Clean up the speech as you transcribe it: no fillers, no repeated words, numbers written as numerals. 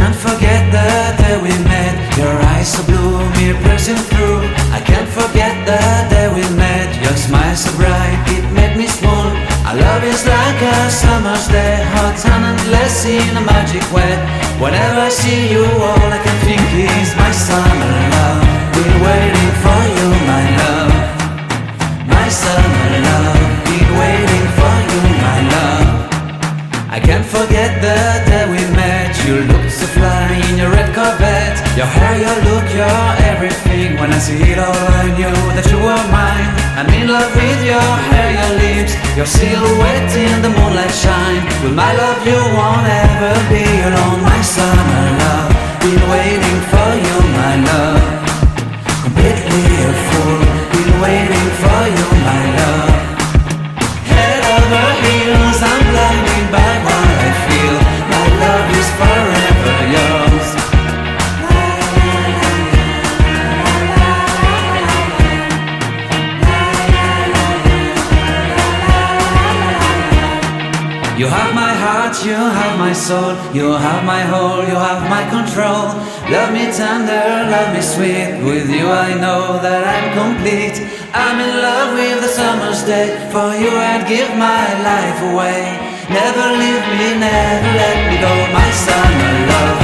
can't forget the day we met. Your eyes so blue, me piercing through. I can't forget the day we met. Your smile so bright, it made me swoon. Our love is like a summer's day, hot and endless in a magic way. Whenever I see you, all I can think is my summer love. Been waiting for you, my love. My summer love. Been waiting for you, my love. I can't forget the day we met. You looked so fly in your red Corvette. Your hair, your look, your everything. When I see it all, I knew that you were mine. I'm in love with your hair, your lips, your silhouette in the moonlight shine. With my love you won't ever be alone. My summer love, been waiting for you, my love. Completely a fool, been waiting for you, my love. Head over heels, I'm blinded by what I feel. My love is forever yours. You have my heart, you have my soul. You have my whole, you have my control. Love me tender, love me sweet. With you I know that I'm complete. I'm in love with the summer's day. For you I'd give my life away. Never leave me, never let me go. My summer love,